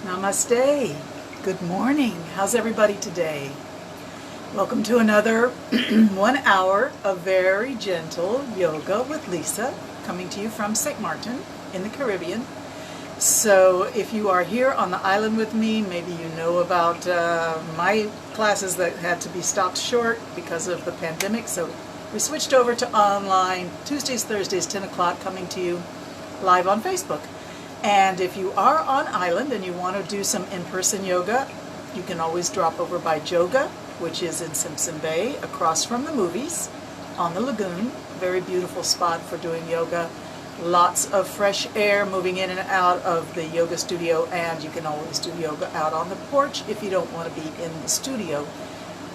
Namaste. Good morning. How's everybody today? Welcome to another 1 hour of very gentle yoga with Lisa, coming to you from St. Martin in the Caribbean. So if you are here on the island with me, maybe you know about my classes that had to be stopped short because of the pandemic. So we switched over to online Tuesdays, Thursdays, 10 o'clock, coming to you live on Facebook. And if you are on island and you want to do some in-person yoga, you can always drop over by Joga, which is in Simpson Bay, across from the movies, on the lagoon. Very beautiful spot for doing yoga. Lots of fresh air moving in and out of the yoga studio, and you can always do yoga out on the porch if you don't want to be in the studio.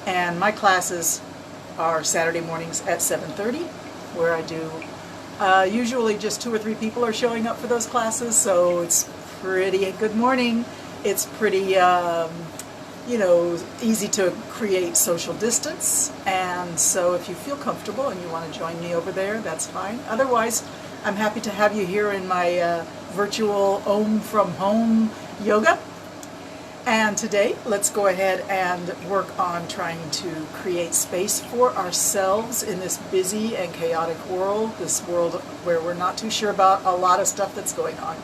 And my classes are Saturday mornings at 7:30, where I do usually just 2 or 3 people are showing up for those classes, so it's pretty good morning. It's pretty easy to create social distance, and so if you feel comfortable and you want to join me over there, that's fine. Otherwise, I'm happy to have you here in my virtual Om from Home yoga. And today, let's go ahead and work on trying to create space for ourselves in this busy and chaotic world, this world where we're not too sure about a lot of stuff that's going on.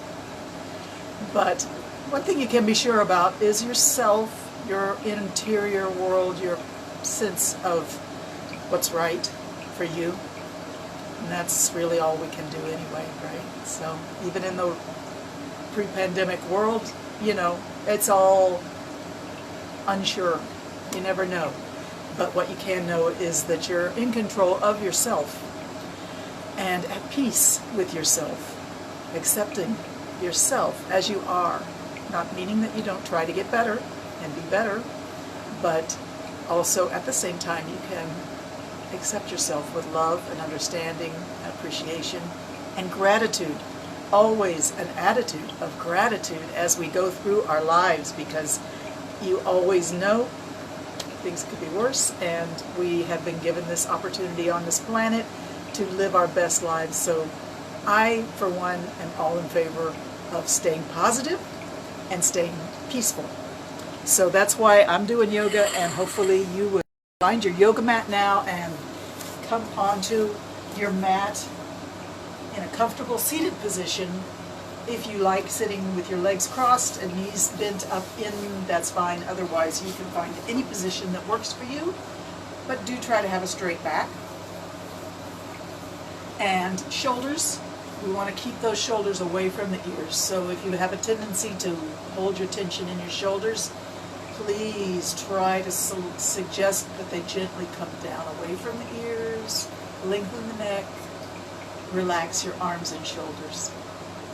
But one thing you can be sure about is yourself, your interior world, your sense of what's right for you. And that's really all we can do anyway, right? So even in the pre-pandemic world, it's all unsure. You never know. But what you can know is that you're in control of yourself and at peace with yourself, accepting yourself as you are, not meaning that you don't try to get better and be better, but also at the same time you can accept yourself with love and understanding, appreciation, and gratitude. Always an attitude of gratitude as we go through our lives, because you always know things could be worse, and we have been given this opportunity on this planet to live our best lives. So I, for one, am all in favor of staying positive and staying peaceful. So that's why I'm doing yoga, and hopefully you will find your yoga mat now and come onto your mat in a comfortable seated position. If you like sitting with your legs crossed and knees bent up in, that's fine. Otherwise, you can find any position that works for you, but do try to have a straight back. And shoulders, we want to keep those shoulders away from the ears. So if you have a tendency to hold your tension in your shoulders, please try to suggest that they gently come down away from the ears, lengthen the neck, relax your arms and shoulders.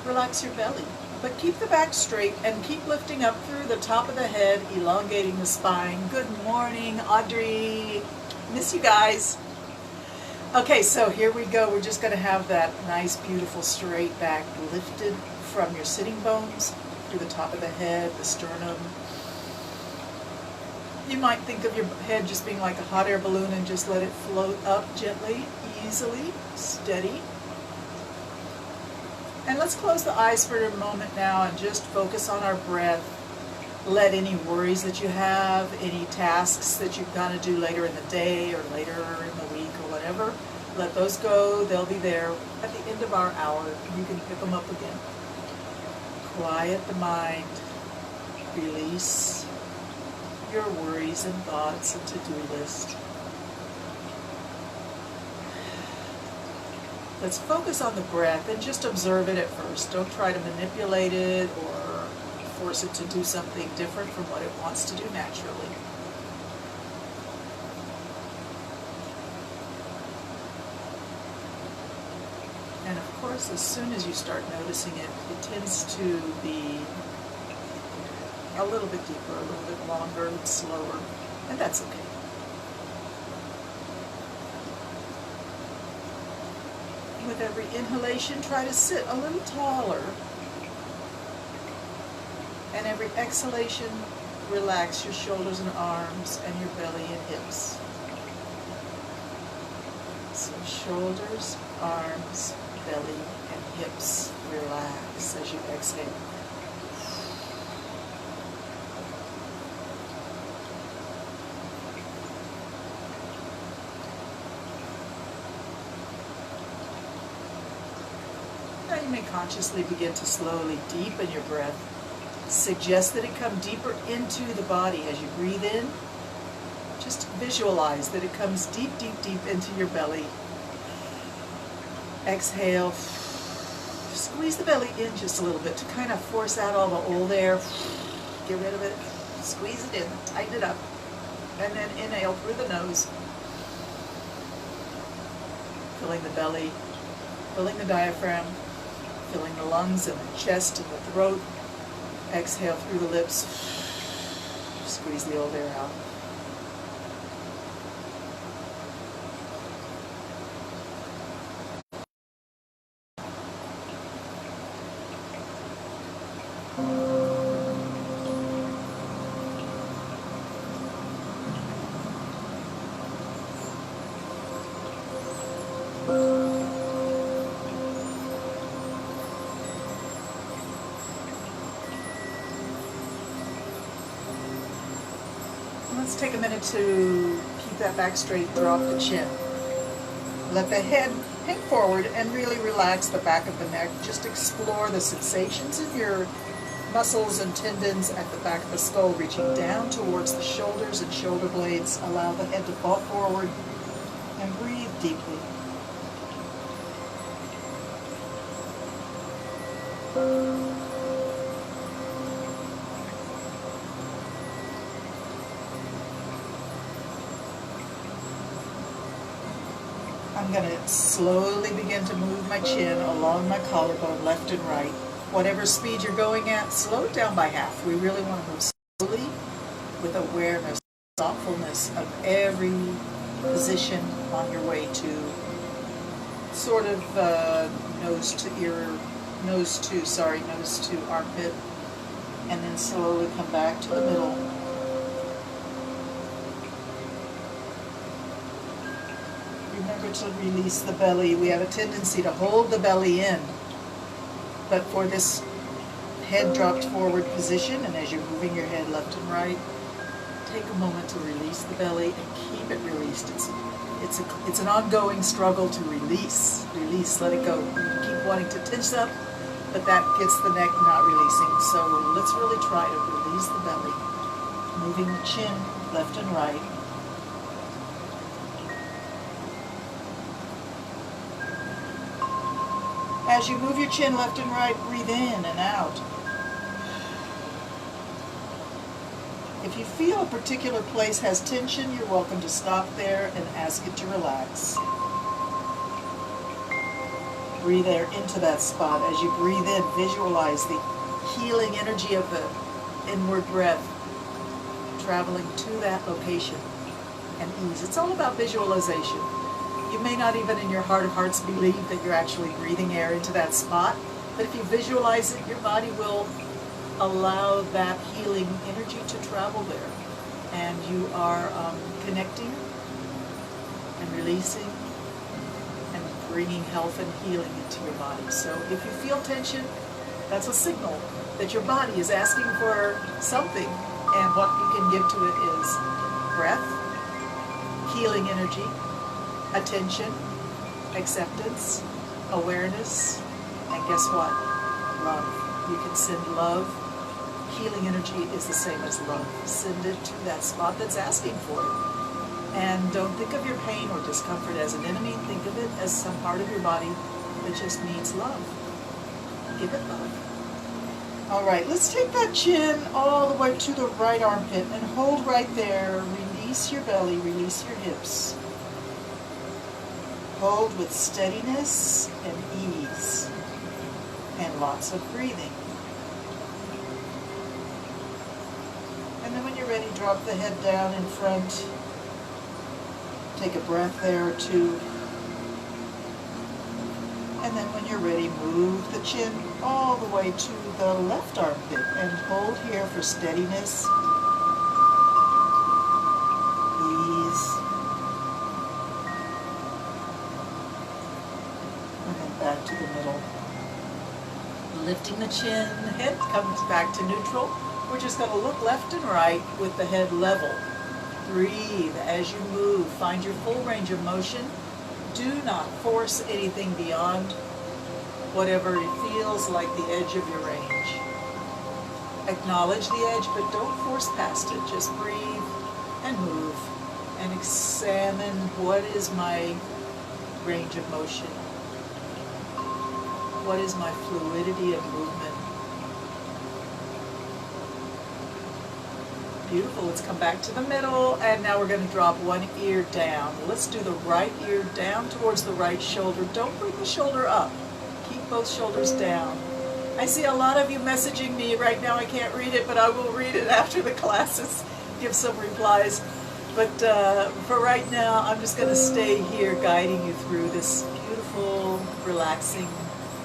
Relax your belly, but keep the back straight and keep lifting up through the top of the head, elongating the spine. Good morning, Audrey. Miss you guys. Okay, so here we go. We're just going to have that nice, beautiful straight back lifted from your sitting bones through the top of the head, the sternum. You might think of your head just being like a hot air balloon and just let it float up gently, easily, steady. And let's close the eyes for a moment now and just focus on our breath. Let any worries that you have, any tasks that you've got to do later in the day or later in the week or whatever, let those go. They'll be there at the end of our hour. You can pick them up again. Quiet the mind. Release your worries and thoughts and to-do list. Let's focus on the breath and just observe it at first. Don't try to manipulate it or force it to do something different from what it wants to do naturally. And of course, as soon as you start noticing it, it tends to be a little bit deeper, a little bit longer, slower, and that's okay. With every inhalation, try to sit a little taller. And every exhalation, relax your shoulders and arms and your belly and hips. So shoulders, arms, belly, and hips relax as you exhale. you may consciously begin to slowly deepen your breath. Suggest that it come deeper into the body as you breathe in. Just visualize that it comes deep, deep, deep into your belly. Exhale. Squeeze the belly in just a little bit to kind of force out all the old air. Get rid of it. Squeeze it in. Tighten it up. And then inhale through the nose. Filling the belly. Filling the diaphragm. Filling the lungs and the chest and the throat. Exhale through the lips. Squeeze the old air out. Let's take a minute to keep that back straight, drop the chin. Let the head hang forward and really relax the back of the neck. Just explore the sensations in your muscles and tendons at the back of the skull, reaching down towards the shoulders and shoulder blades. Allow the head to fall forward and breathe deeply. I'm going to slowly begin to move my chin along my collarbone, left and right. Whatever speed you're going at, slow it down by half. We really want to move slowly with awareness, thoughtfulness of every position on your way to sort of nose to armpit, and then slowly come back to the middle. Remember to release the belly. We have a tendency to hold the belly in, but for this head dropped forward position, and as you're moving your head left and right, take a moment to release the belly and keep it released. It's an ongoing struggle to release. Release, let it go. You keep wanting to tense up, but that gets the neck not releasing. So let's really try to release the belly, moving the chin left and right. As you move your chin left and right, breathe in and out. If you feel a particular place has tension, you're welcome to stop there and ask it to relax. Breathe air into that spot. As you breathe in, visualize the healing energy of the inward breath traveling to that location and ease. It's all about visualization. You may not even in your heart of hearts believe that you're actually breathing air into that spot, but if you visualize it, your body will allow that healing energy to travel there. And you are connecting and releasing and bringing health and healing into your body. So if you feel tension, that's a signal that your body is asking for something, and what you can give to it is breath, healing energy, attention, acceptance, awareness, and guess what? Love. You can send love. Healing energy is the same as love. Send it to that spot that's asking for it. And don't think of your pain or discomfort as an enemy. Think of it as some part of your body that just needs love. Give it love. All right, let's take that chin all the way to the right armpit and hold right there. Release your belly, release your hips. Hold with steadiness and ease, and lots of breathing. And then when you're ready, drop the head down in front. Take a breath there or two. And then when you're ready, move the chin all the way to the left armpit and hold here for steadiness, ease. Back to the middle. Lifting the chin, head comes back to neutral. We're just going to look left and right with the head level. Breathe as you move. Find your full range of motion. Do not force anything beyond whatever feels like the edge of your range. Acknowledge the edge, but don't force past it. Just breathe and move and examine what is my range of motion. What is my fluidity of movement? Beautiful. Let's come back to the middle, and now we're going to drop one ear down. Let's do the right ear down towards the right shoulder. Don't bring the shoulder up. Keep both shoulders down. I see a lot of you messaging me right now. I can't read it, but I will read it after the classes. Give some replies. But for right now, I'm just going to stay here guiding you through this beautiful, relaxing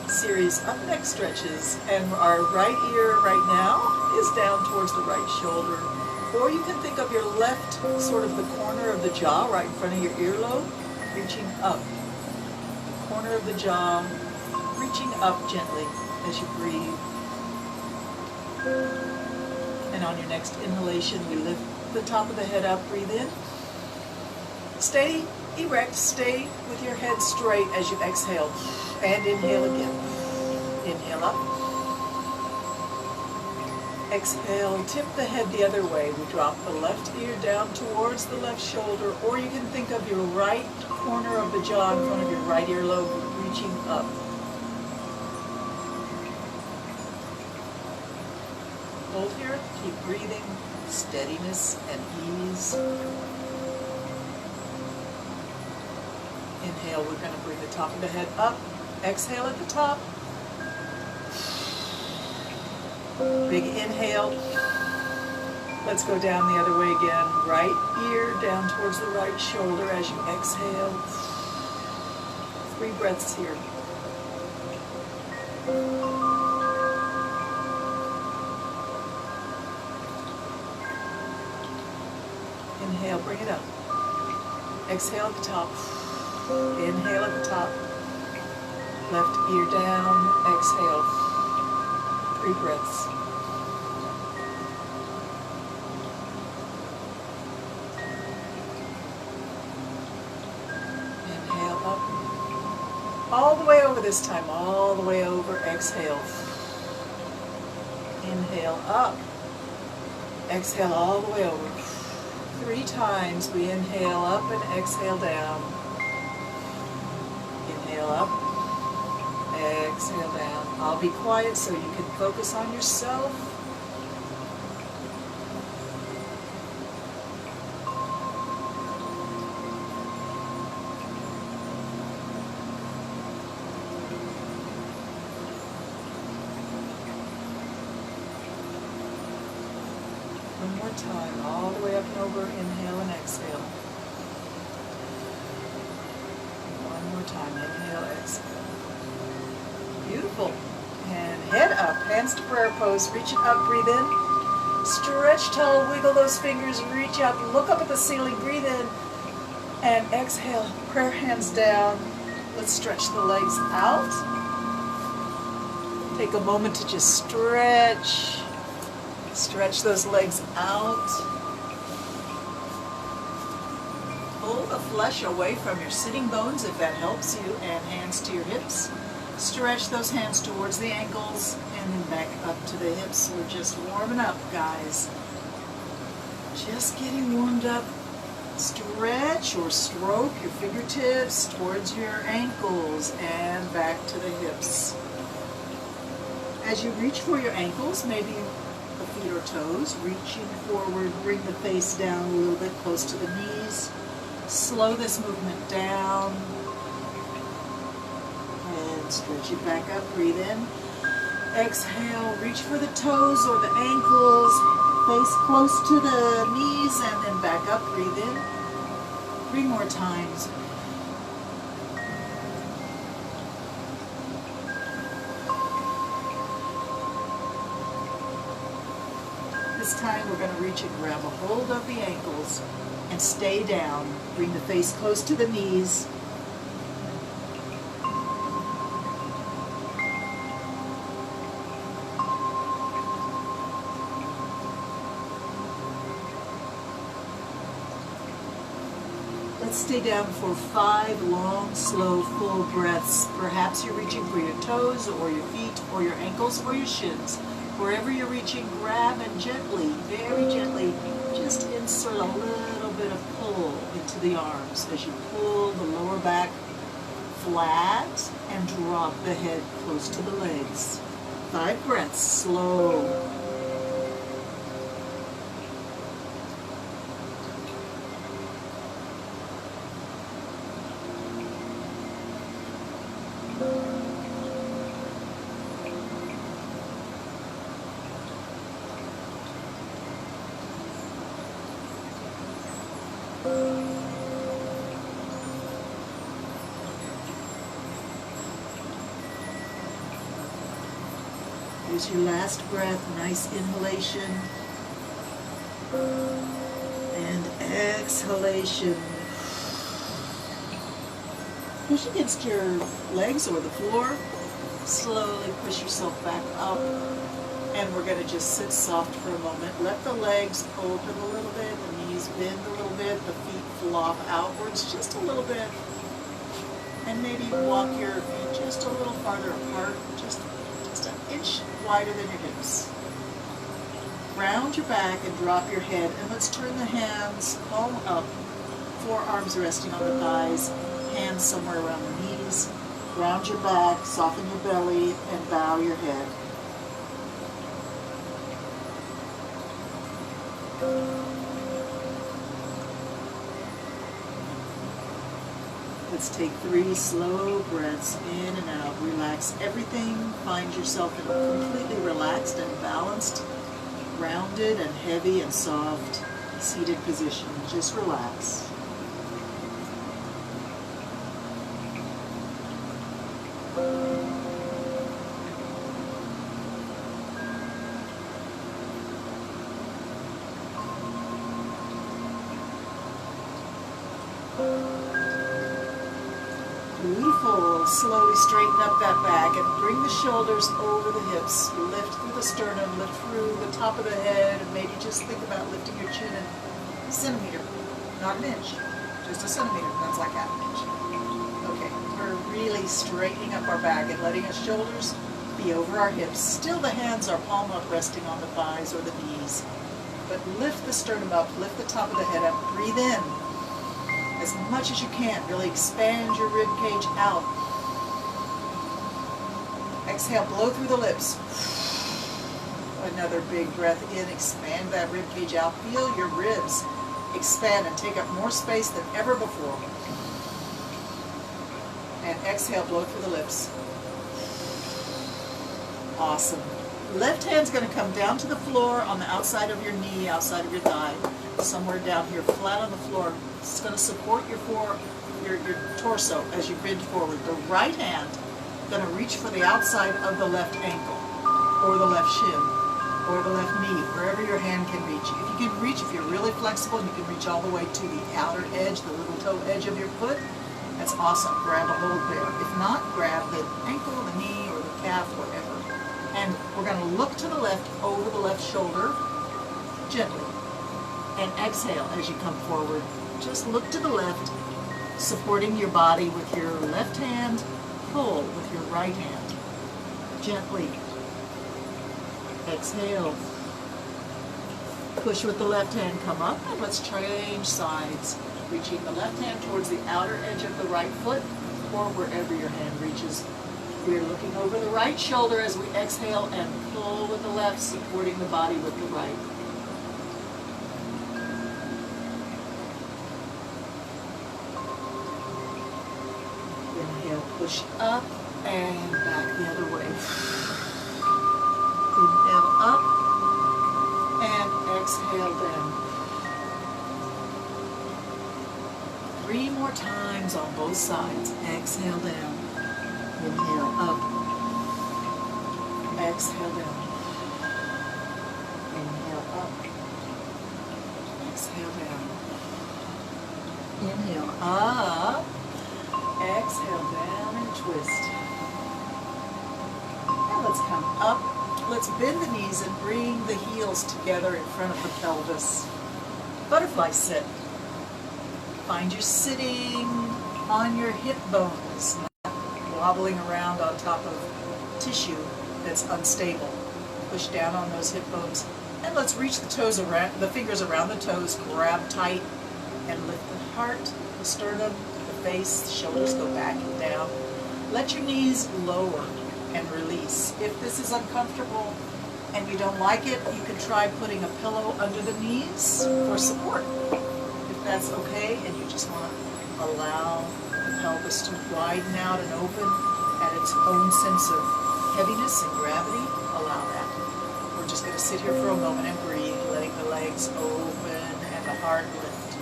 series of neck stretches. And our right ear right now is down towards the right shoulder. Or you can think of your left, sort of the corner of the jaw right in front of your earlobe, reaching up. The corner of the jaw, reaching up gently as you breathe. And on your next inhalation, we lift the top of the head up, breathe in. Stay erect, stay with your head straight as you exhale. And inhale again. Inhale up. Exhale, tip the head the other way. We drop the left ear down towards the left shoulder, or you can think of your right corner of the jaw in front of your right earlobe reaching up. Hold here, keep breathing, steadiness and ease. Inhale, we're going to bring the top of the head up. Exhale at the top. Big inhale. Let's go down the other way again. Right ear down towards the right shoulder as you exhale. 3 breaths here. Inhale, bring it up. Exhale at the top. Inhale at the top. Left ear down. Exhale. 3 breaths. Inhale up. All the way over this time. All the way over. Exhale. Inhale up. Exhale all the way over. 3 times. We inhale up and exhale down. Inhale up. Exhale down. I'll be quiet so you can focus on yourself. One more time, all the way up and over. Inhale and exhale. One more time, inhale, exhale. Beautiful. And head up, hands to prayer pose, reach it up, breathe in. Stretch tall, wiggle those fingers, reach out, look up at the ceiling, breathe in. And exhale, prayer hands down. Let's stretch the legs out. Take a moment to just stretch. Stretch those legs out. Pull the flesh away from your sitting bones if that helps you, and hands to your hips. Stretch those hands towards the ankles and then back up to the hips. We're just warming up, guys. Just getting warmed up. Stretch or stroke your fingertips towards your ankles and back to the hips. As you reach for your ankles, maybe the feet or toes, reaching forward, bring the face down a little bit close to the knees. Slow this movement down. And stretch it back up, breathe in. Exhale, reach for the toes or the ankles, face close to the knees, and then back up, breathe in. 3 more times. This time we're going to reach and grab a hold of the ankles and stay down. Bring the face close to the knees. Let's stay down for 5 long, slow, full breaths. Perhaps you're reaching for your toes or your feet or your ankles or your shins. Wherever you're reaching, grab and gently, very gently, just insert a little bit of pull into the arms as you pull the lower back flat and drop the head close to the legs. 5 breaths, slow. Here's your last breath, nice inhalation and exhalation. Push against your legs or the floor. Slowly push yourself back up. And we're going to just sit soft for a moment. Let the legs open a little bit, the knees bend a little bit, the feet flop outwards just a little bit. And maybe walk your feet just a little farther apart, just an inch wider than your hips. Round your back and drop your head. And let's turn the hands palm up, forearms resting on the thighs, hands somewhere around the knees. Round your back, soften your belly, and bow your head. Let's take 3 slow breaths in and out. Relax everything. Find yourself in a completely relaxed and balanced, rounded and heavy and soft seated position. Just relax. Beautiful. Slowly straighten up that back and bring the shoulders over the hips. Lift through the sternum, lift through the top of the head, and maybe just think about lifting your chin a centimeter, not an inch, just a centimeter. That's like half an inch. Okay, we're really straightening up our back and letting our shoulders be over our hips. Still the hands are palm up resting on the thighs or the knees. But lift the sternum up, lift the top of the head up, breathe in as much as you can. Really expand your rib cage out. Exhale, blow through the lips. Another big breath in, expand that rib cage out. Feel your ribs expand and take up more space than ever before. And exhale, blow through the lips. Awesome. Left hand's going to come down to the floor on the outside of your knee, outside of your thigh, somewhere down here, flat on the floor. It's going to support your torso as you bend forward. The right hand going to reach for the outside of the left ankle, or the left shin, or the left knee, wherever your hand can reach. If you can reach, if you're really flexible, you can reach all the way to the outer edge, the little toe edge of your foot. That's awesome. Grab a hold there. If not, grab the ankle, the knee, or the calf, wherever. And we're going to look to the left, over the left shoulder, gently. And exhale as you come forward. Just look to the left, supporting your body with your left hand. Pull with your right hand. Gently. Exhale. Push with the left hand, come up, and let's change sides. Reaching the left hand towards the outer edge of the right foot, or wherever your hand reaches. We're looking over the right shoulder as we exhale and pull with the left, supporting the body with the right. Inhale, push up and back the other way. Inhale up and exhale down. 3 more times on both sides. Exhale down. Inhale up. Exhale down. Inhale up. Exhale down. Inhale up. Exhale down and twist. Now let's come up. Let's bend the knees and bring the heels together in front of the pelvis. Butterfly sit. Find you sitting on your hip bones, not wobbling around on top of tissue that's unstable. Push down on those hip bones, and let's reach the toes around, the fingers around the toes, grab tight, and lift the heart, the sternum, the face, the shoulders go back and down. Let your knees lower and release. If this is uncomfortable and you don't like it, you can try putting a pillow under the knees for support. If that's okay, and you just want to allow the pelvis to widen out and open at its own sense of heaviness and gravity, allow that. We're just going to sit here for a moment and breathe, letting the legs open and the heart lift.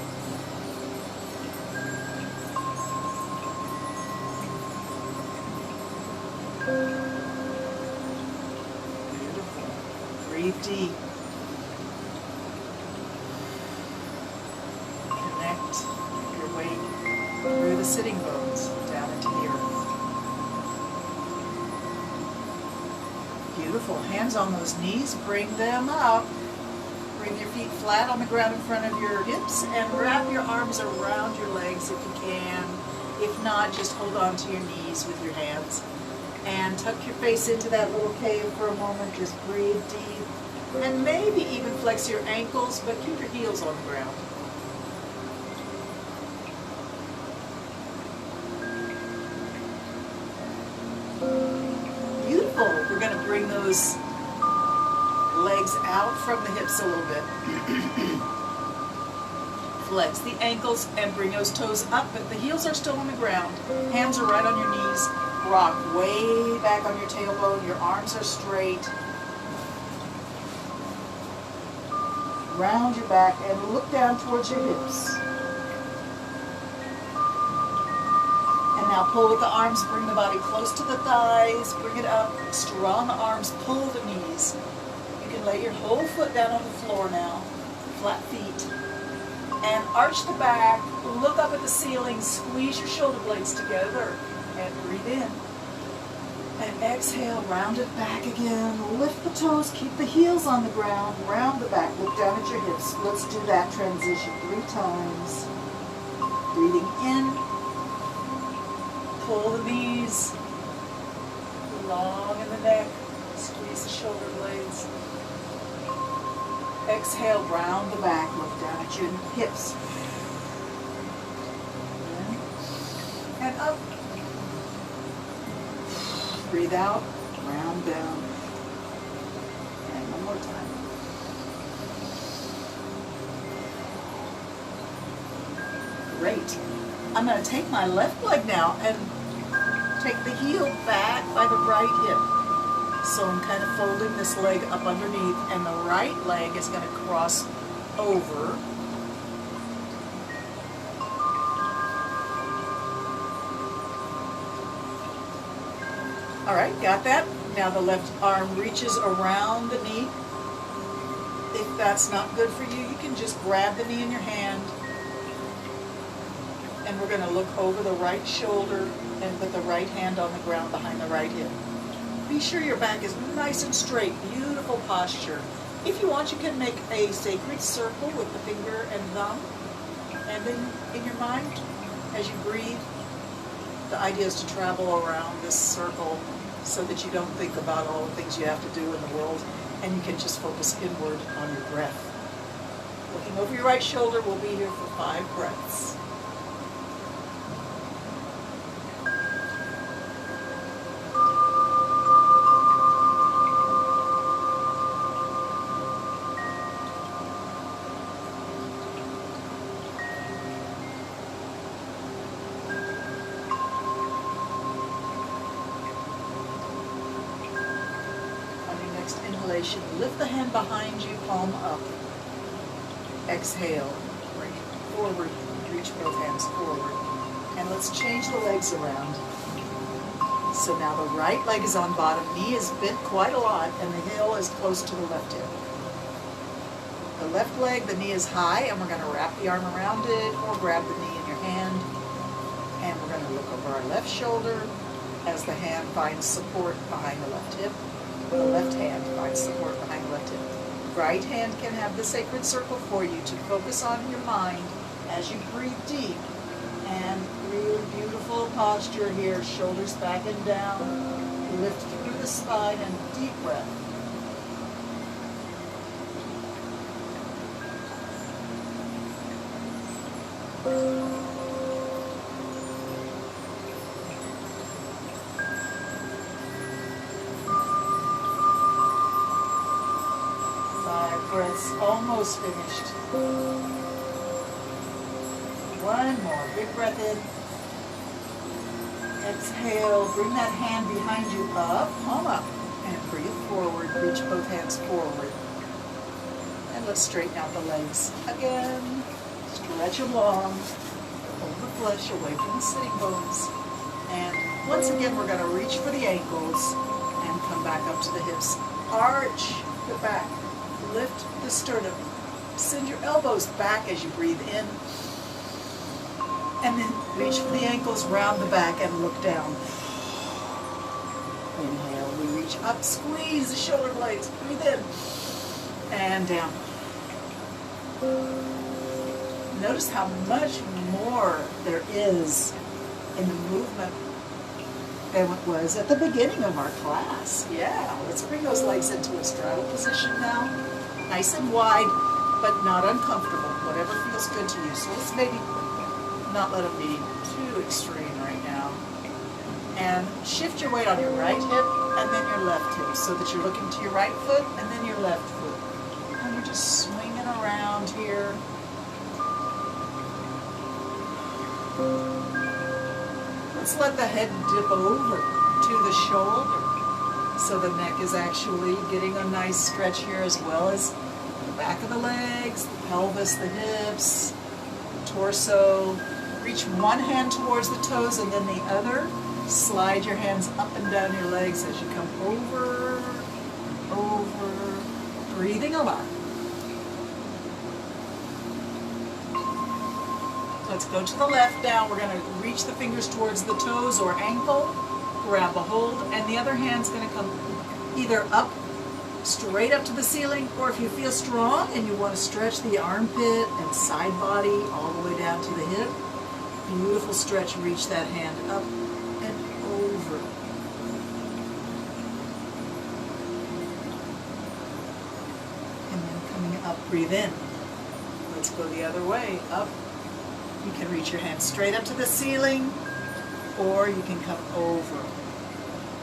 Beautiful. Breathe deep. Connect your weight through the sitting bones down into the earth. Beautiful. Hands on those knees. Bring them up. Bring your feet flat on the ground in front of your hips and wrap your arms around your legs if you can. If not, just hold on to your knees with your hands. And tuck your face into that little cave for a moment. Just breathe deep. And maybe even flex your ankles, but keep your heels on the ground. Beautiful. We're going to bring those legs out from the hips a little bit. Flex the ankles and bring those toes up, but the heels are still on the ground. Hands are right on your knees. Rock way back on your tailbone. Your arms are straight. Round your back and look down towards your hips. And now pull with the arms. Bring the body close to the thighs. Bring it up. Strong arms. Pull the knees. You can lay your whole foot down on the floor now. Flat feet. And arch the back. Look up at the ceiling. Squeeze your shoulder blades together. And breathe in. And exhale, round it back again. Lift the toes, keep the heels on the ground. Round the back, look down at your hips. Let's do that transition 3 times. Breathing in. Pull the knees. Long in the neck. Squeeze the shoulder blades. Exhale, round the back. Look down at your hips. And up. Breathe out, round down, and one more time. Great. I'm going to take my left leg now and take the heel back by the right hip. So I'm kind of folding this leg up underneath, and the right leg is going to cross over. All right, got that? Now the left arm reaches around the knee. If that's not good for you, you can just grab the knee in your hand. And we're going to look over the right shoulder and put the right hand on the ground behind the right hip. Be sure your back is nice and straight. Beautiful posture. If you want, you can make a sacred circle with the finger and thumb. And then in your mind, as you breathe, the idea is to travel around this circle so that you don't think about all the things you have to do in the world, and you can just focus inward on your breath. Looking over your right shoulder, we'll be here for 5 breaths. Inhalation, lift the hand behind you, palm up. Exhale, bring it forward, reach both hands forward. And let's change the legs around. So now the right leg is on bottom, knee is bent quite a lot, and the heel is close to the left hip. The left leg, the knee is high, and we're going to wrap the arm around it, or grab the knee in your hand. And we're going to look over our left shoulder as the hand finds support behind the left hip. The left hand finds support behind the left hip. Right hand can have the sacred circle for you to focus on your mind as you breathe deep. And really beautiful posture here, shoulders back and down. Lift through the spine and deep breath. Breaths almost finished. One more. Big breath in. Exhale. Bring that hand behind you up, palm up, and breathe forward. Reach both hands forward. And let's straighten out the legs again. Stretch them long. Pull the flesh away from the sitting bones. And once again, we're going to reach for the ankles and come back up to the hips. Arch the back. Lift the sternum. Send your elbows back as you breathe in. And then reach for the ankles, round the back, and look down. Inhale, we reach up, squeeze the shoulder blades. Breathe in. And down. Notice how much more there is in the movement than what was at the beginning of our class. Yeah, let's bring those legs into a straddle position now. Nice and wide, but not uncomfortable. Whatever feels good to you. So let's maybe not let them be too extreme right now. And shift your weight on your right hip and then your left hip so that you're looking to your right foot and then your left foot. And you're just swinging around here. Let's let the head dip over to the shoulder. So the neck is actually getting a nice stretch here, as well as the back of the legs, the pelvis, the hips, the torso. Reach one hand towards the toes and then the other. Slide your hands up and down your legs as you come over, breathing a lot. Let's go to the left now. We're going to reach the fingers towards the toes or ankle. Grab a hold, and the other hand's going to come either up, straight up to the ceiling, or if you feel strong and you want to stretch the armpit and side body all the way down to the hip, beautiful stretch. Reach that hand up and over. And then coming up, breathe in. Let's go the other way, up. You can reach your hand straight up to the ceiling, or you can come over.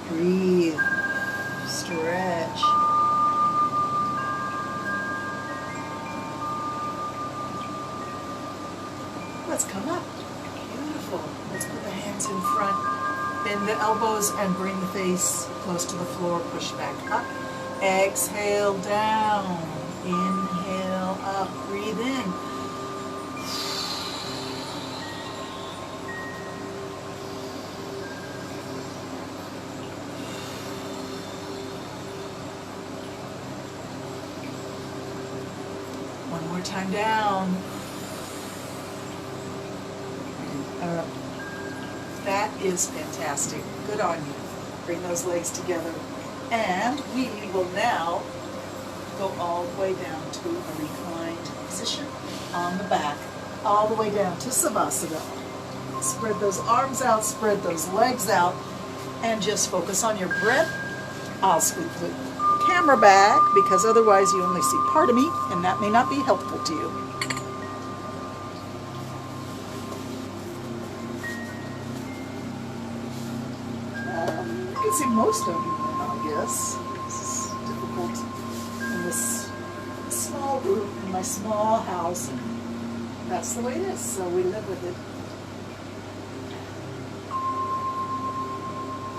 Breathe. Stretch. Let's come up. Beautiful. Let's put the hands in front. Bend the elbows and bring the face close to the floor. Push back up. Exhale down. Inhale up. Breathe in. One more time down. And up. That is fantastic. Good on you. Bring those legs together. And we will now go all the way down to a reclined position on the back, all the way down to Savasana. Spread those arms out, spread those legs out, and just focus on your breath. I'll scoot the camera back because otherwise you only see part of me, and that may not be helpful to you. You can see most of them, I guess. It's difficult in this small room, in my small house, and that's the way it is, so we live with it.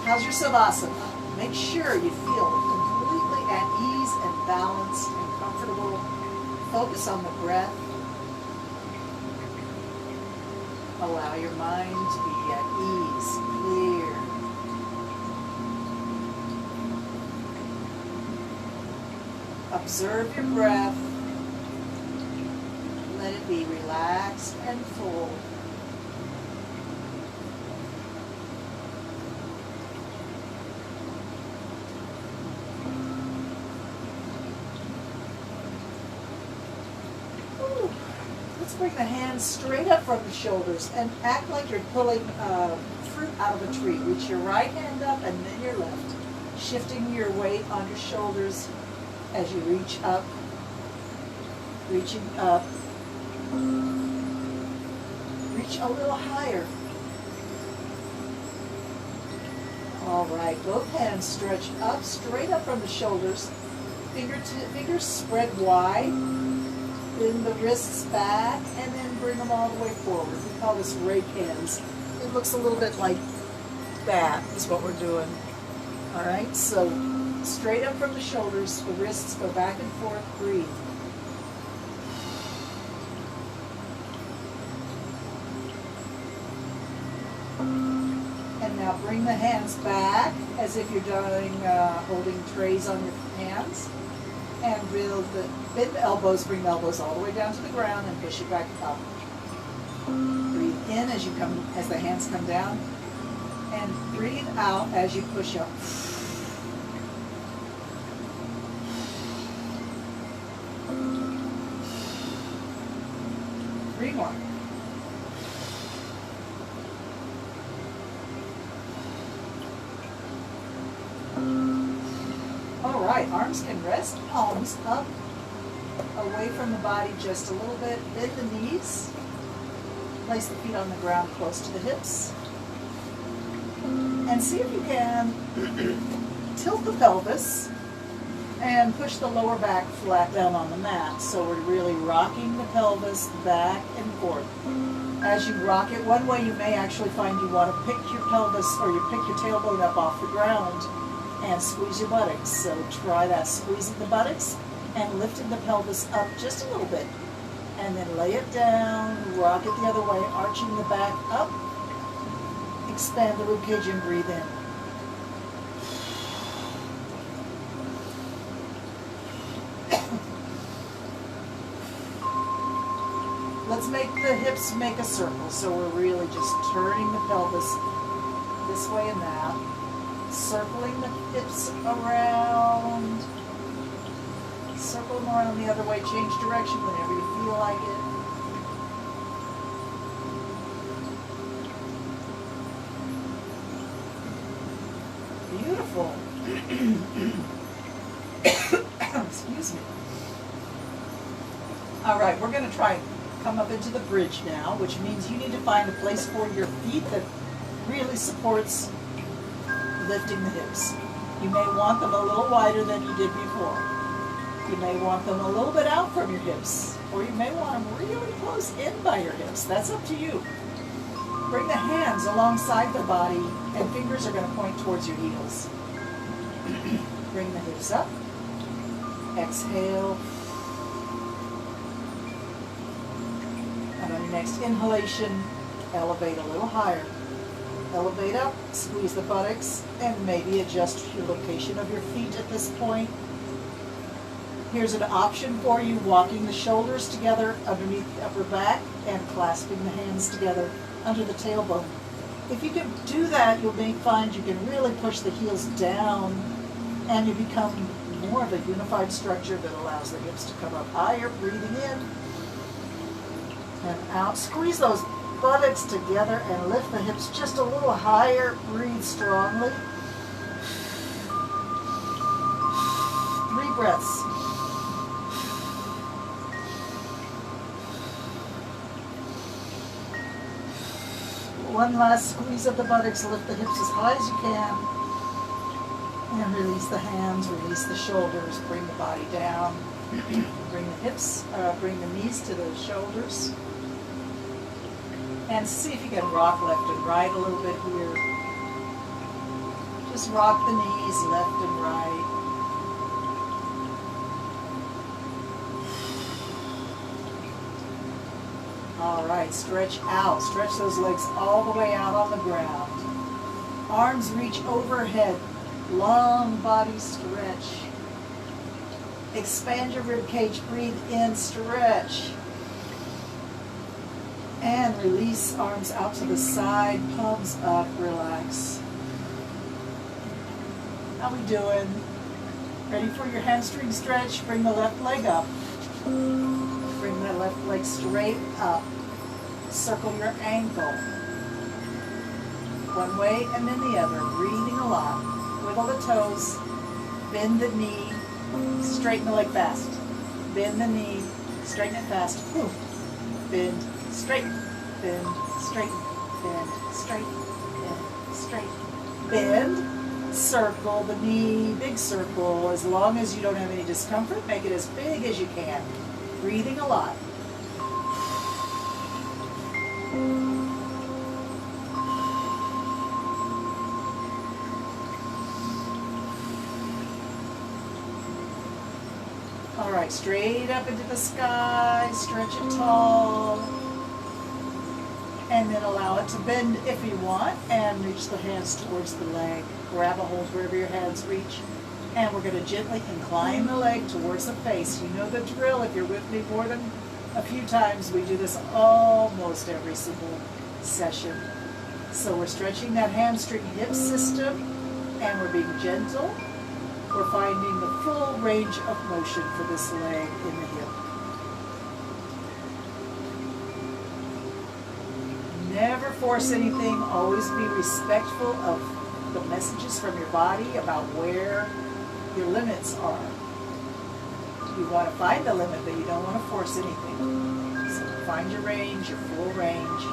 How's your Savasana? Make sure you feel completely at ease and balanced and comfortable. Focus on the breath. Allow your mind to be at ease, clear. Observe your breath. Let it be relaxed and full. Let's bring the hands straight up from the shoulders and act like you're pulling fruit out of a tree. Reach your right hand up and then your left, shifting your weight on your shoulders as you reach up, reaching up. Reach a little higher. All right, both hands stretch up, straight up from the shoulders. Fingers spread wide. Bend the wrists back and then bring them all the way forward. We call this rake hands. It looks a little bit like that is what we're doing. All right, so straight up from the shoulders, the wrists go back and forth, breathe. And now bring the hands back as if you're doing holding trays on your hands. And bend the elbows, bring the elbows all the way down to the ground and push it back up. Breathe in as the hands come down. And breathe out as you push up. 3 more. All right, arms can rest, palms up, away from the body just a little bit. Bend the knees. Place the feet on the ground close to the hips. And see if you can tilt the pelvis and push the lower back flat down on the mat. So we're really rocking the pelvis back and forth. As you rock it, one way you may actually find you want to pick your pelvis or you pick your tailbone up off the ground and squeeze your buttocks. So try that, squeezing the buttocks and lifting the pelvis up just a little bit. And then lay it down, rock it the other way, arching the back up. Expand the ribcage and breathe in. Let's make the hips make a circle. So we're really just turning the pelvis this way and that. Circling the hips around. Circle them around the other way. Change direction whenever you feel like it. Beautiful. Excuse me. All right, we're going to try and come up into the bridge now, which means you need to find a place for your feet that really supports lifting the hips. You may want them a little wider than you did before. You may want them a little bit out from your hips, or you may want them really close in by your hips. That's up to you. Bring the hands alongside the body, and fingers are going to point towards your heels. Bring the hips up. Exhale. And on your next inhalation, elevate a little higher. Elevate up, squeeze the buttocks, and maybe adjust your location of your feet at this point. Here's an option for you, walking the shoulders together underneath the upper back and clasping the hands together under the tailbone. If you can do that, you'll find you can really push the heels down and you become more of a unified structure that allows the hips to come up higher, breathing in and out. Squeeze those buttocks together and lift the hips just a little higher. Breathe strongly. 3 breaths. One last squeeze of the buttocks. Lift the hips as high as you can. And release the hands, release the shoulders. Bring the body down. Bring the hips, bring the knees to the shoulders. And see if you can rock left and right a little bit here. Just rock the knees left and right. All right, stretch out. Stretch those legs all the way out on the ground. Arms reach overhead. Long body stretch. Expand your rib cage. Breathe in, stretch. And release, arms out to the side, palms up, relax. How we doing? Ready for your hamstring stretch? Bring the left leg up. Bring bring that left leg straight up. Circle your ankle. One way and then the other, breathing a lot. Wiggle the toes, bend the knee, straighten the leg fast. Bend the knee, straighten it fast. Whew. Bend, straighten, bend, straighten, bend, straighten, bend, straighten. Bend, circle the knee, big circle. As long as you don't have any discomfort, make it as big as you can. Breathing a lot. All right, straight up into the sky, stretch it tall, and then allow it to bend if you want, and reach the hands towards the leg. Grab a hold wherever your hands reach, and we're going to gently incline the leg towards the face. You know the drill. If you're with me more than a few times, we do this almost every single session. So we're stretching that hamstring hip system, and we're being gentle. We're finding the full range of motion for this leg in the hip. Never force anything. Always be respectful of the messages from your body about where your limits are. You want to find the limit, but you don't want to force anything. So find your range, your full range.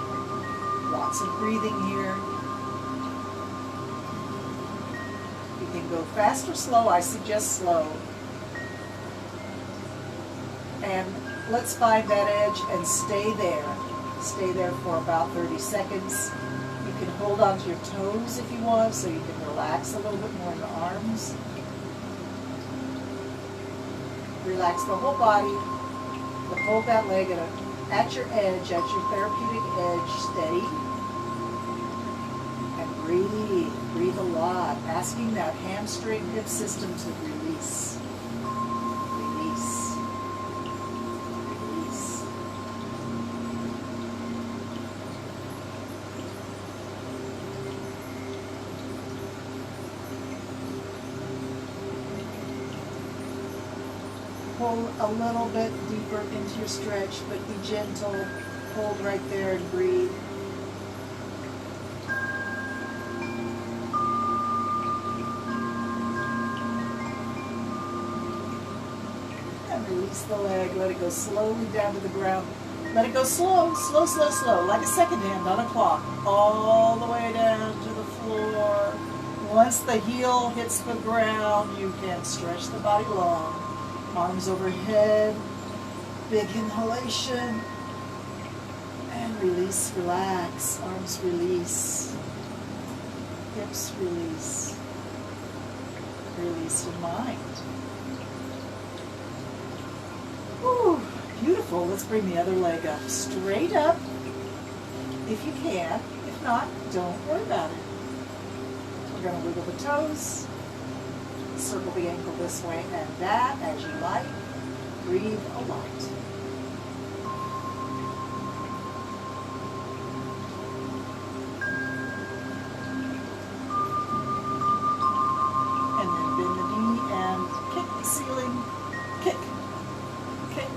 Lots of breathing here. You can go fast or slow. I suggest slow. And let's find that edge and stay there. Stay there for about 30 seconds. You can hold on to your toes if you want, so you can relax a little bit more in the arms. Relax the whole body, but hold that leg at your edge, at your therapeutic edge, steady. And breathe. Breathe a lot, asking that hamstring hip system to release. Release. Release. Pull a little bit deeper into your stretch, but be gentle. Hold right there and breathe. Release the leg, let it go slowly down to the ground. Let it go slow, slow, slow, slow, like a second hand on a clock, all the way down to the floor. Once the heel hits the ground, you can stretch the body long. Arms overhead, big inhalation, and release, relax. Arms release, hips release, release your mind. Ooh, beautiful. Let's bring the other leg up. Straight up, if you can. If not, don't worry about it. We're going to wiggle the toes, circle the ankle this way and that as you like. Breathe a lot. And then bend the knee and kick the ceiling. Kick. Kick,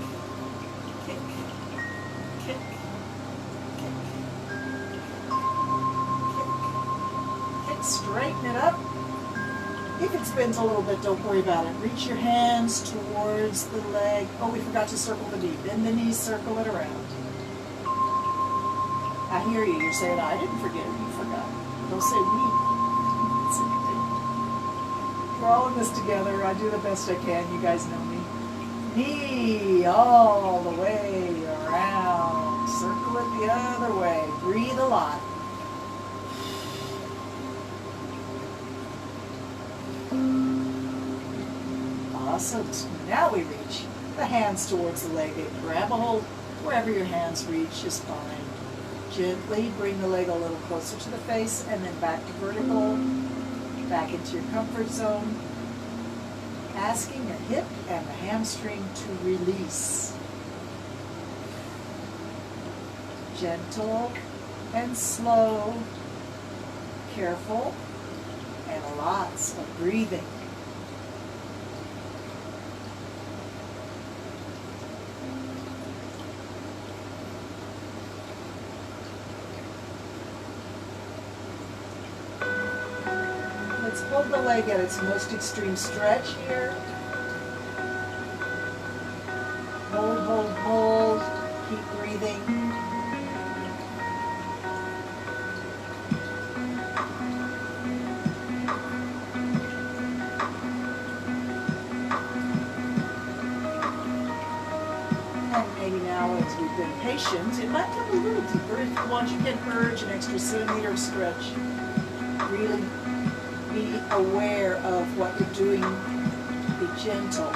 kick, kick, kick, kick, kick, straighten it up. If it spins a little bit, don't worry about it. Reach your hands towards the leg. Oh, we forgot to circle the knee. Bend the knee, circle it around. I hear you. You're saying, I didn't forget. You forgot. Don't say we. It's anything. We're all in this together. I do the best I can. You guys know me. Knee all the way around. Circle it the other way. Breathe a lot. Awesome. Now we reach the hands towards the leg. Grab a hold wherever your hands reach is fine. Gently bring the leg a little closer to the face and then back to vertical. Back into your comfort zone. Asking the hip and the hamstring to release. Gentle and slow, careful, and lots of breathing. hold the leg at its most extreme stretch here. Hold, hold, hold. Keep breathing. And maybe now, as we've been patient, it might come a little deeper. If you want, you can urge an extra centimeter of stretch. Really be aware of what you're doing. Be gentle.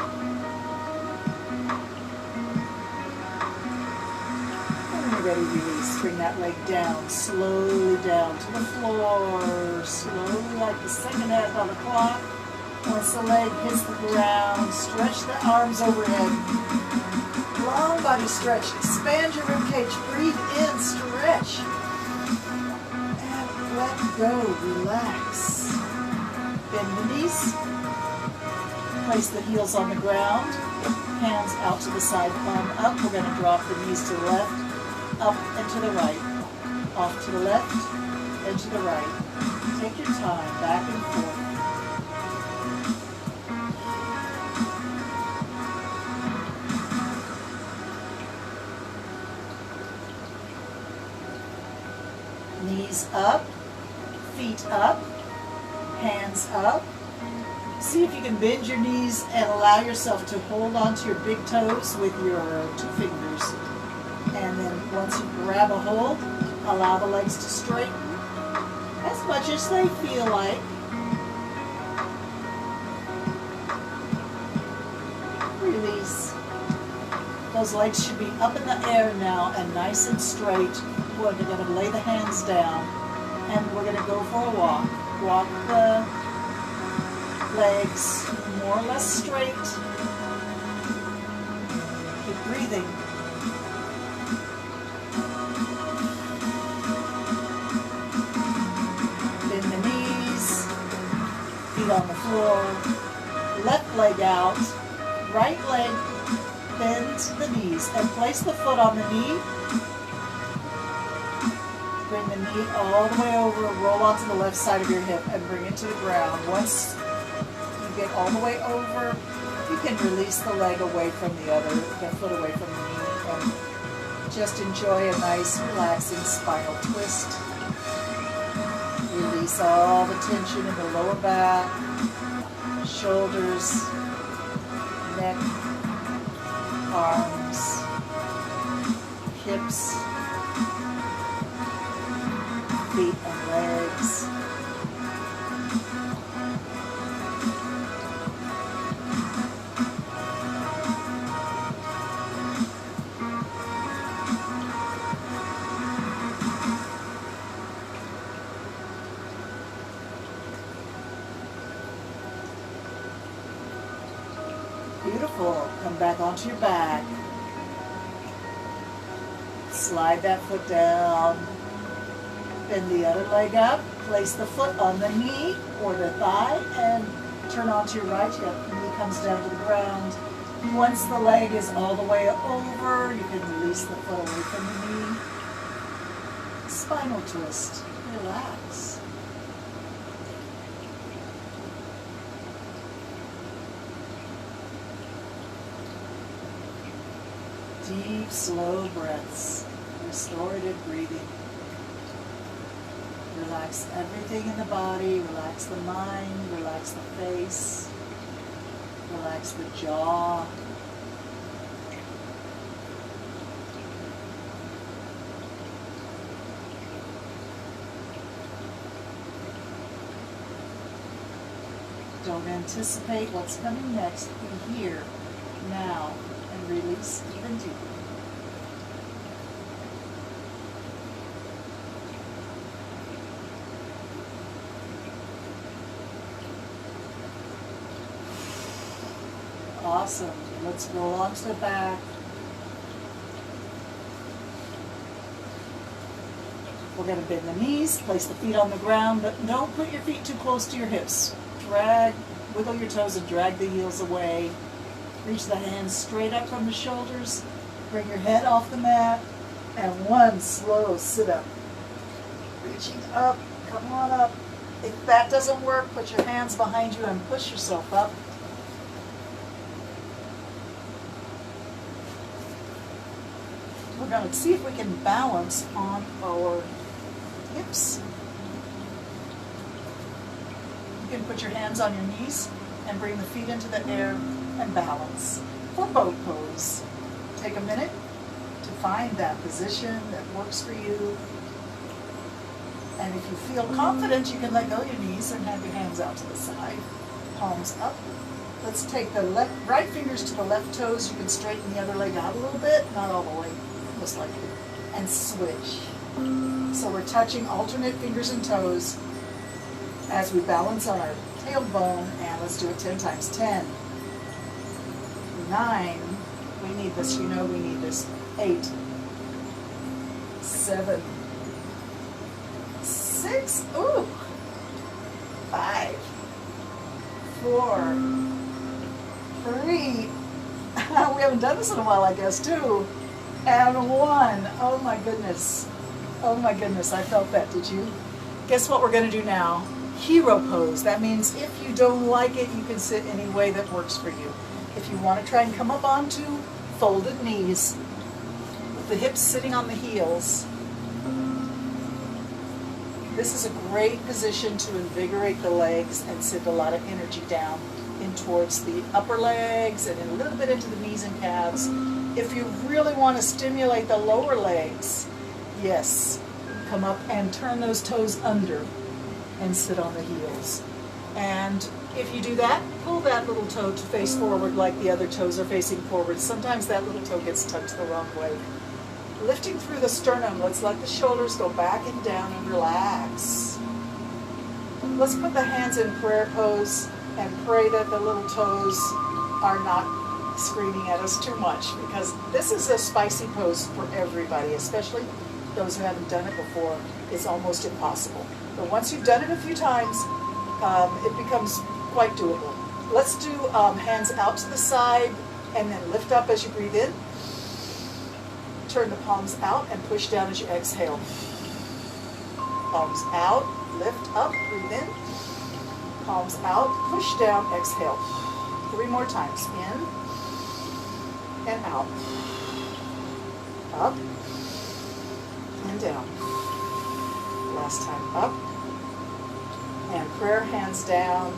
Ready, release. Bring that leg down, slowly down to the floor, slowly like the second half of the clock. Once the leg hits the ground, stretch the arms overhead. Long body stretch. Expand your rib cage. Breathe in, stretch. And let go, relax. Bend the knees. Place the heels on the ground. Hands out to the side, palm up. We're going to drop the knees to the left. Up and to the right, off to the left and to the right. Take your time, back and forth. Knees up, feet up, hands up. See if you can bend your knees and allow yourself to hold onto your big toes with your 2 fingers. And then once you grab a hold, allow the legs to straighten as much as they feel like. Release. Those legs should be up in the air now and nice and straight. We're going to lay the hands down and we're going to go for a walk. Walk the legs more or less straight. Keep breathing. On the floor, left leg out, right leg bend the knees and place the foot on the knee. Bring the knee all the way over, roll onto the left side of your hip and bring it to the ground. Once you get all the way over, you can release the leg away from the foot away from the knee and just enjoy a nice relaxing spinal twist. Release all the tension in the lower back, shoulders, neck, arms, hips, feet and legs. Beautiful. Come back onto your back. Slide that foot down. Bend the other leg up. Place the foot on the knee or the thigh and turn onto your right hip. The knee comes down to the ground. Once the leg is all the way over, you can release the foot away from the knee. Spinal twist. Relax. Deep, slow breaths, restorative breathing. Relax everything in the body, relax the mind, relax the face, relax the jaw. Don't anticipate what's coming next. Be here, now. And release even deeper. Awesome. Let's roll onto the back. We're going to bend the knees, place the feet on the ground, but don't put your feet too close to your hips. Wiggle your toes and drag the heels away. Reach the hands straight up from the shoulders. Bring your head off the mat. And one slow sit up. Reaching up. Come on up. If that doesn't work, put your hands behind you and push yourself up. We're going to see if we can balance on our hips. You can put your hands on your knees and bring the feet into the air and balance for boat pose. Take a minute to find that position that works for you. And if you feel confident, you can let go of your knees and have your hands out to the side, palms up. Let's take the right fingers to the left toes. You can straighten the other leg out a little bit, not all the way, most likely, and switch. So we're touching alternate fingers and toes as we balance on our tailbone, and let's do it 10 times. 10, 9, we need this, you know we need this. 8, 7, 6, ooh, 5, 4, 3, we haven't done this in a while, I guess, 2, and 1. Oh my goodness. Oh my goodness, I felt that, did you? Guess what we're going to do now? Hero pose. That means if you don't like it, you can sit any way that works for you. If you want to try and come up onto folded knees, with the hips sitting on the heels, this is a great position to invigorate the legs and send a lot of energy down in towards the upper legs and a little bit into the knees and calves. If you really want to stimulate the lower legs, yes, come up and turn those toes under and sit on the heels. And if you do that, pull that little toe to face forward like the other toes are facing forward. Sometimes that little toe gets tucked the wrong way. Lifting through the sternum, let's let the shoulders go back and down and relax. Let's put the hands in prayer pose and pray that the little toes are not screaming at us too much, because this is a spicy pose for everybody, especially those who haven't done it before. It's almost impossible. But once you've done it a few times, it becomes quite doable. Let's do hands out to the side and then lift up as you breathe in. Turn the palms out and push down as you exhale. Palms out, lift up, breathe in. Palms out, push down, exhale. 3 more times. In and out. Up and down. Last time. Up and prayer, hands down.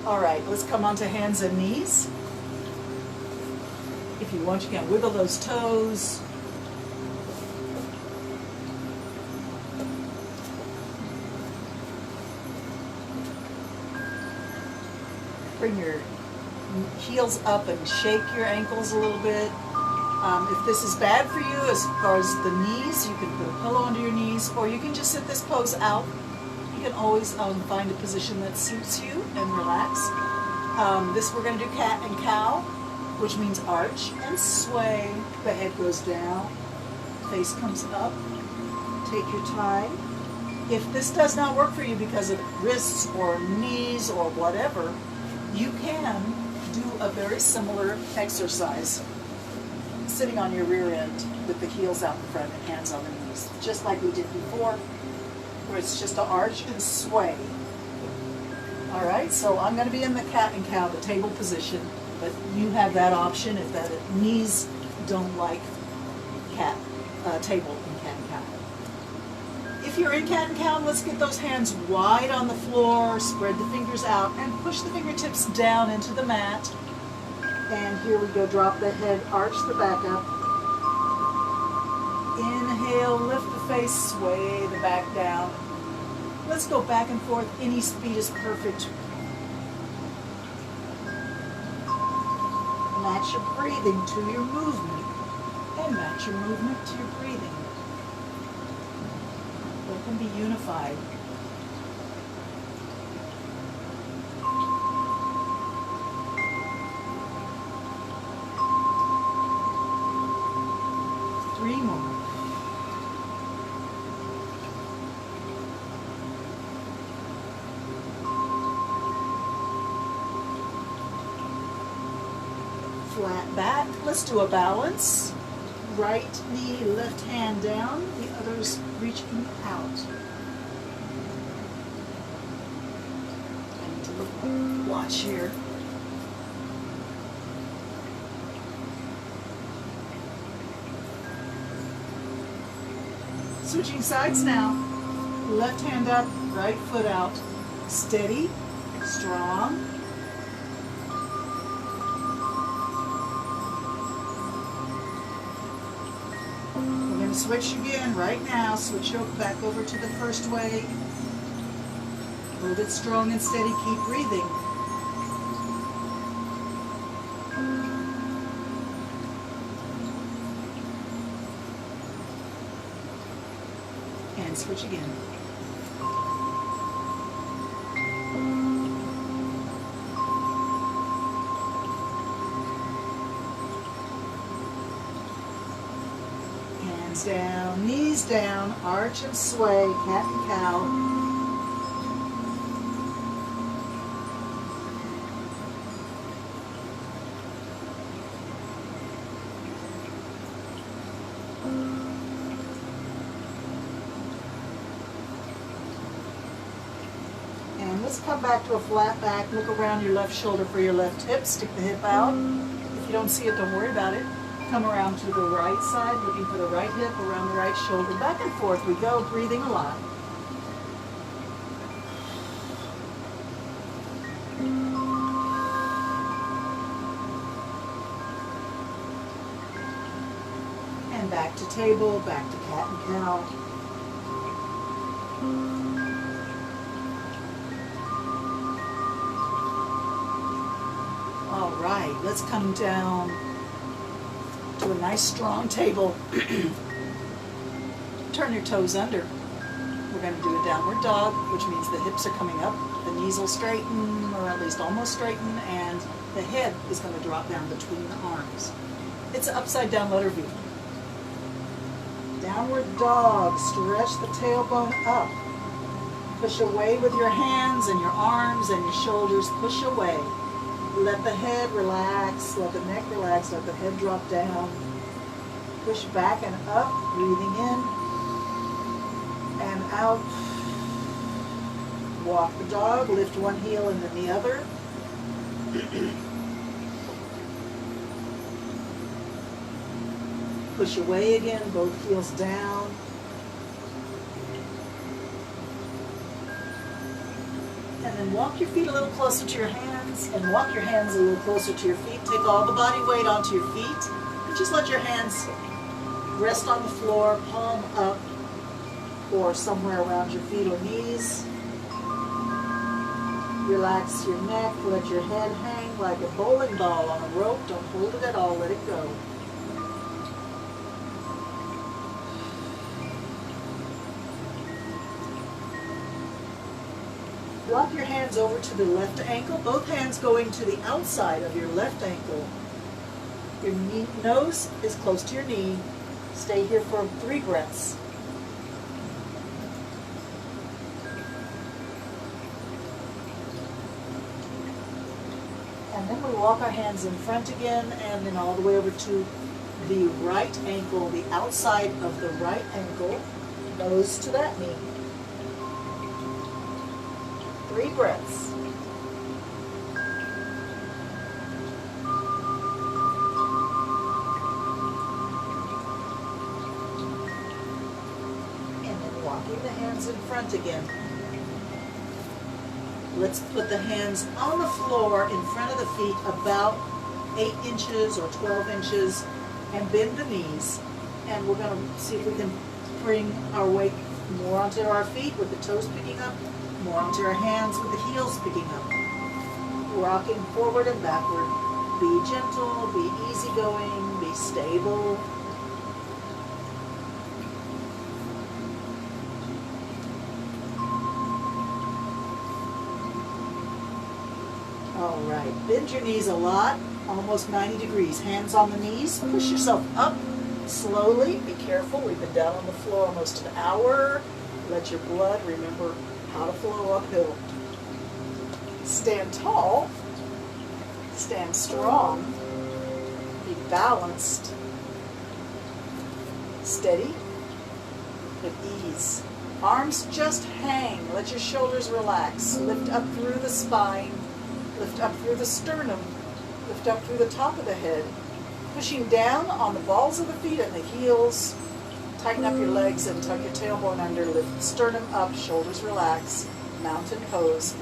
All right, let's come onto hands and knees. If you want, you can wiggle those toes. Bring your heels up and shake your ankles a little bit. If this is bad for you as far as the knees, you can put a pillow under your knees, or you can just sit this pose out. You can always find a position that suits you and relax. This we're going to do cat and cow, which means arch and sway. The head goes down, face comes up. Take your time. If this does not work for you because of wrists or knees or whatever, you can do a very similar exercise sitting on your rear end with the heels out in front and hands on the knees, just like we did before, where it's just an arch and sway. All right, so I'm going to be in the cat and cow, the table position, but you have that option if that knees don't like table in cat and cow. If you're in cat and cow, let's get those hands wide on the floor, spread the fingers out, and push the fingertips down into the mat. And here we go, drop the head, arch the back up. Inhale, lift the face, sway the back down. Let's go back and forth, any speed is perfect. Match your breathing to your movement, and match your movement to your breathing. They can be unified. Three more. Flat back. Let's do a balance. Right knee, left hand down, the others reaching out. Watch here. Switching sides now. Left hand up, right foot out. Steady, strong. We're going to switch again right now. Switch back over to the first way. Hold it strong and steady. Keep breathing. And switch again. Hands down, knees down, arch and sway, cat and cow. And let's come back to a flat back. Look around your left shoulder for your left hip. Stick the hip out. If you don't see it, don't worry about it. Come around to the right side, looking for the right hip, around the right shoulder. Back and forth we go, breathing a lot. And back to table, back to cat and cow. All right, let's come down to a nice strong table. Turn your toes under. We're going to do a downward dog, which means the hips are coming up, the knees will straighten, or at least almost straighten, and the head is going to drop down between the arms. It's an upside down letter V. Downward dog, stretch the tailbone up. Push away with your hands and your arms and your shoulders, push away. Let the head relax, let the neck relax, let the head drop down. Push back and up, breathing in and out. Walk the dog, lift one heel and then the other. Push away again, both heels down. And then walk your feet a little closer to your hands and walk your hands a little closer to your feet. Take all the body weight onto your feet and just let your hands rest on the floor, palm up or somewhere around your feet or knees. Relax your neck, let your head hang like a bowling ball on a rope. Don't hold it at all, let it go. Walk your hands over to the left ankle, both hands going to the outside of your left ankle. Your nose is close to your knee. Stay here for 3 breaths. And then we walk our hands in front again and then all the way over to the right ankle, the outside of the right ankle, nose to that knee. 3 breaths. And then walking the hands in front again. Let's put the hands on the floor in front of the feet about 8 inches or 12 inches and bend the knees. And we're going to see if we can bring our weight more onto our feet with the toes picking up, more onto our hands with the heels picking up. Rocking forward and backward. Be gentle, be easygoing, be stable. All right, bend your knees a lot, almost 90 degrees. Hands on the knees, push yourself up slowly. Be careful, we've been down on the floor almost an hour. Let your blood, remember, how to flow uphill. Stand tall, stand strong, be balanced, steady, with ease. Arms just hang, let your shoulders relax. Lift up through the spine. Lift up through the sternum. Lift up through the top of the head. Pushing down on the balls of the feet and the heels. Tighten up your legs and tuck your tailbone under. Lift the sternum up, shoulders relax. Mountain pose.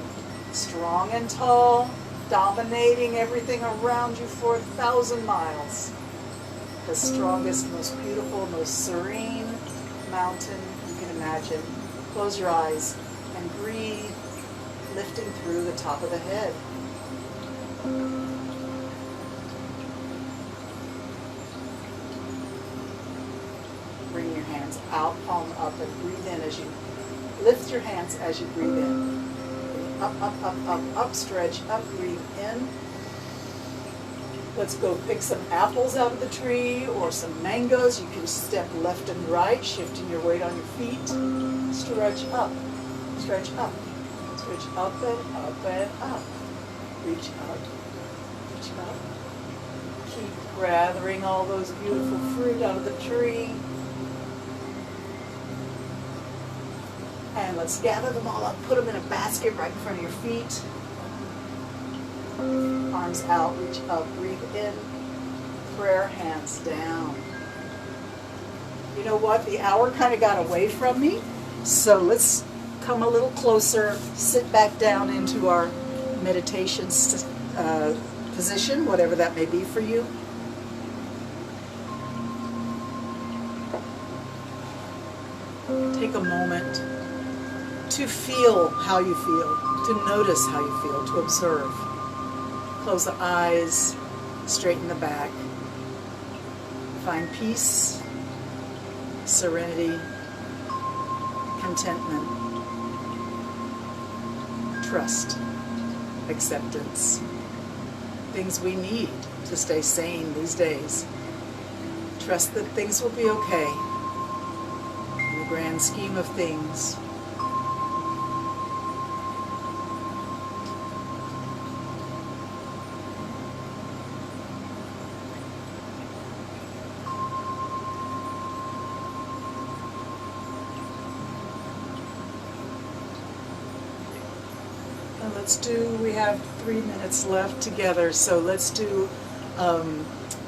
Strong and tall, dominating everything around you for 1,000 miles. The strongest, most beautiful, most serene mountain you can imagine. Close your eyes and breathe, lifting through the top of the head. Bring your hands out, palm up, and breathe in as you lift your hands as you breathe in. Up, up, up, up, up, stretch up, breathe in. Let's go pick some apples out of the tree or some mangoes. You can step left and right, shifting your weight on your feet. Stretch up, stretch up, stretch up and up and up. Reach up, reach up. Keep gathering all those beautiful fruit out of the tree. And let's gather them all up, put them in a basket right in front of your feet. Arms out, reach up, breathe in. Prayer hands down. You know what? The hour kind of got away from me. So let's come a little closer, sit back down into our meditation position, whatever that may be for you. Take a moment to feel how you feel, to notice how you feel, to observe. Close the eyes, straighten the back. Find peace, serenity, contentment, trust, acceptance. Things we need to stay sane these days. Trust that things will be okay in the grand scheme of things. We have 3 minutes left together, so let's do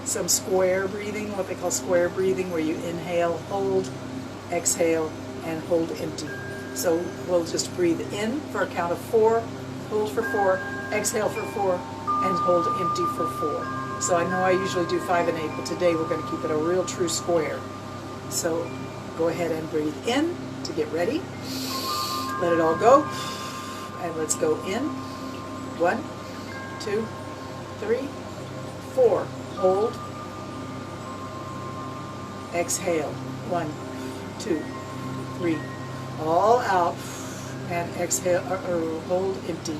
some square breathing, what they call square breathing, where you inhale, hold, exhale, and hold empty. So we'll just breathe in for a count of 4, hold for 4, exhale for 4, and hold empty for 4. So I know I usually do 5 and 8, but today we're going to keep it a real true square. So go ahead and breathe in to get ready. Let it all go. And let's go in. 1, 2, 3, 4. Hold. Exhale. 1, 2, 3. All out. And exhale, hold empty.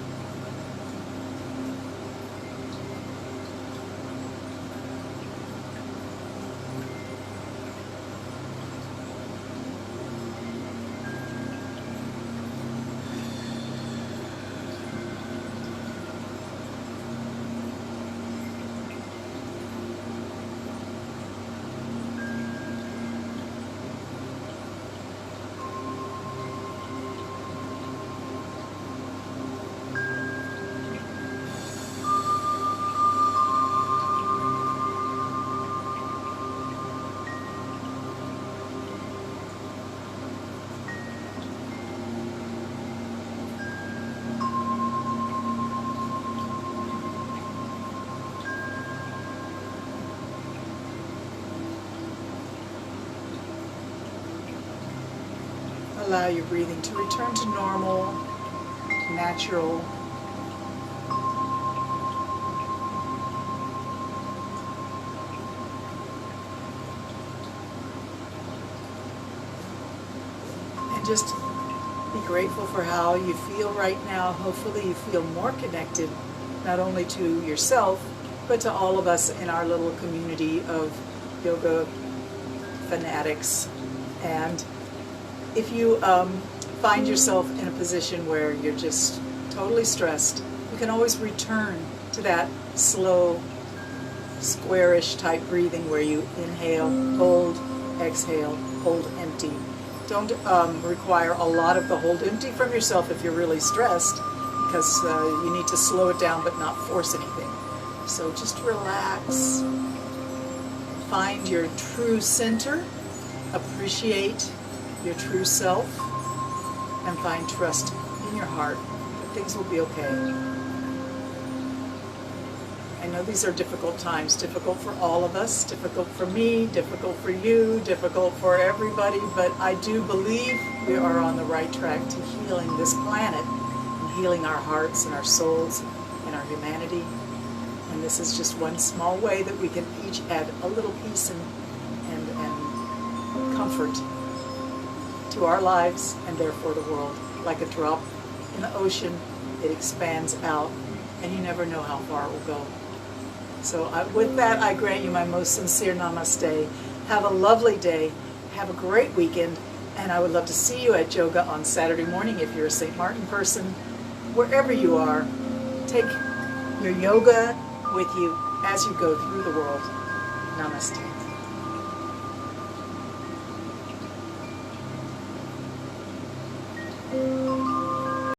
Allow your breathing to return to normal, natural. And just be grateful for how you feel right now. Hopefully you feel more connected, not only to yourself, but to all of us in our little community of yoga fanatics. And if you find yourself in a position where you're just totally stressed, you can always return to that slow, squarish type breathing where you inhale, hold, exhale, hold empty. Don't require a lot of the hold empty from yourself if you're really stressed. because you need to slow it down but not force anything. So just relax, find your true center, appreciate your true self, and find trust in your heart that things will be okay. I know these are difficult times, difficult for all of us, difficult for me, difficult for you, difficult for everybody, but I do believe we are on the right track to healing this planet and healing our hearts and our souls and our humanity. And this is just one small way that we can each add a little peace and comfort to our lives and therefore the world. Like a drop in the ocean, it expands out, and you never know how far it will go. So with that, I grant you my most sincere namaste. Have a lovely day. Have a great weekend. And I would love to see you at yoga on Saturday morning if you're a St. Martin person. Wherever you are, take your yoga with you as you go through the world. Namaste.